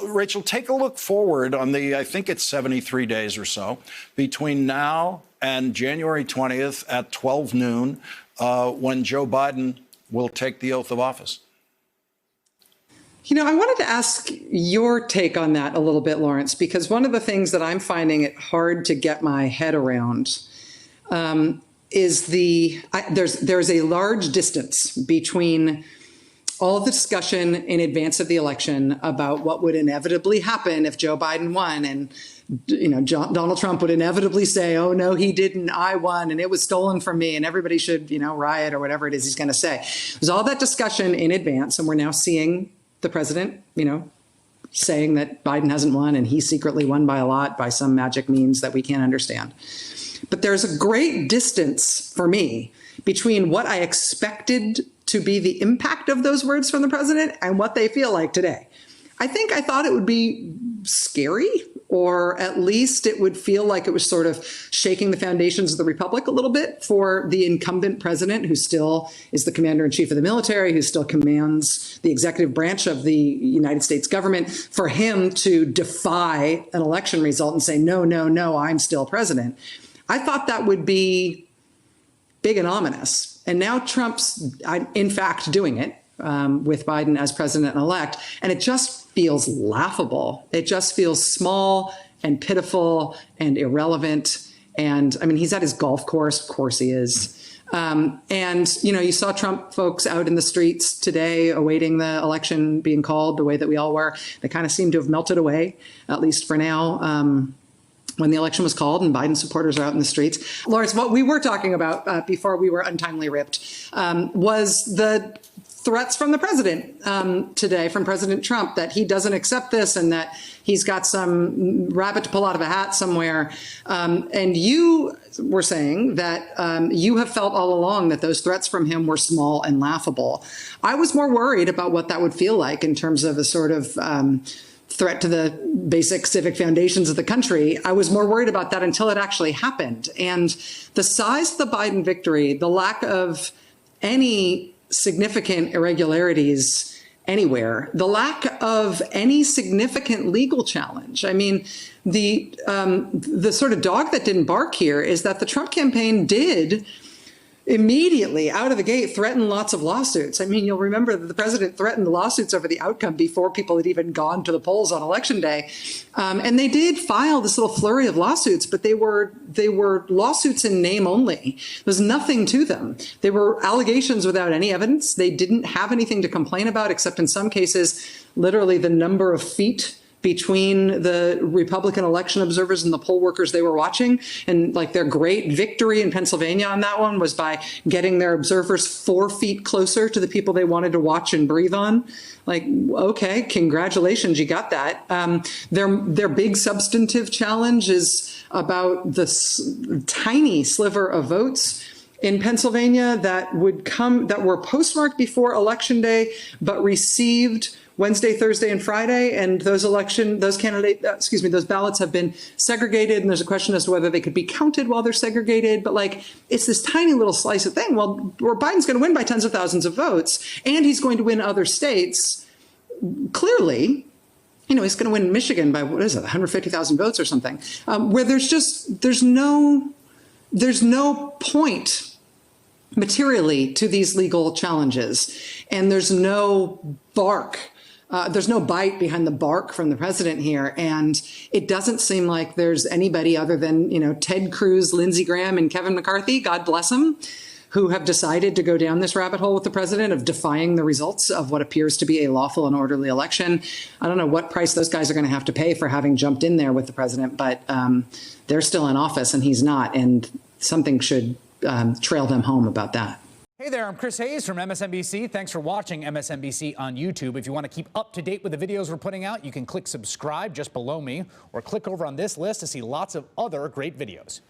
Rachel, take a look forward on I think it's 73 days or so between now and January 20th at 12 noon, when Joe Biden will take the oath of office. You know, I wanted to ask your take on that a little bit, Lawrence, because one of the things that I'm finding it hard to get my head around is there's a large distance between all of the discussion in advance of the election about what would inevitably happen if Joe Biden won, and Donald Trump would inevitably say, "Oh no, he didn't. I won, and it was stolen from me, and everybody should riot," or whatever it is he's going to say. There's all that discussion in advance, and we're now seeing the president, saying that Biden hasn't won and he secretly won by a lot by some magic means that we can't understand. But there's a great distance for me between what I expected to be the impact of those words from the president and what they feel like today. I thought it would be scary, or at least it would feel like it was sort of shaking the foundations of the republic a little bit for the incumbent president, who still is the commander in chief of the military, who still commands the executive branch of the United States government, for him to defy an election result and say, no, no, no, I'm still president. I thought that would be big and ominous. And now Trump's, in fact, doing it with Biden as president-elect. And it just feels laughable. It just feels small and pitiful and irrelevant. And I mean, he's at his golf course. Of course he is. And, you saw Trump folks out in the streets today awaiting the election being called the way that we all were. They kind of seem to have melted away, at least for now. When the election was called and Biden supporters are out in the streets. Lawrence, what we were talking about before we were untimely ripped was the threats from the president today, from President Trump, that he doesn't accept this and that he's got some rabbit to pull out of a hat somewhere. And you were saying that you have felt all along that those threats from him were small and laughable. I was more worried about what that would feel like in terms of a sort of threat to the basic civic foundations of the country. I was more worried about that until it actually happened. And the size of the Biden victory, the lack of any significant irregularities anywhere, the lack of any significant legal challenge. I mean, the sort of dog that didn't bark here is that the Trump campaign did immediately out of the gate threaten lots of lawsuits. I mean, you'll remember that the president threatened lawsuits over the outcome before people had even gone to the polls on election day. And they did file this little flurry of lawsuits, but they were lawsuits in name only. There's nothing to them. They were allegations without any evidence. They didn't have anything to complain about, except in some cases, literally the number of feet between the Republican election observers and the poll workers they were watching. And like their great victory in Pennsylvania on that one was by getting their observers 4 feet closer to the people they wanted to watch and breathe on. Like, okay, congratulations, you got that. Their big substantive challenge is about this tiny sliver of votes in Pennsylvania that were postmarked before Election Day, but received Wednesday, Thursday, and Friday, and those ballots have been segregated, and there's a question as to whether they could be counted while they're segregated. But like, it's this tiny little slice of thing. Well, where Biden's going to win by tens of thousands of votes, and he's going to win other states. Clearly, he's going to win Michigan by 150,000 votes or something. Where there's no point materially to these legal challenges, and there's no bark. There's no bite behind the bark from the president here. And it doesn't seem like there's anybody other than, Ted Cruz, Lindsey Graham, and Kevin McCarthy, God bless them, who have decided to go down this rabbit hole with the president of defying the results of what appears to be a lawful and orderly election. I don't know what price those guys are going to have to pay for having jumped in there with the president, but they're still in office and he's not. And something should trail them home about that. Hey there, I'm Chris Hayes from MSNBC. Thanks for watching MSNBC on YouTube. If you want to keep up to date with the videos we're putting out, you can click subscribe just below me or click over on this list to see lots of other great videos.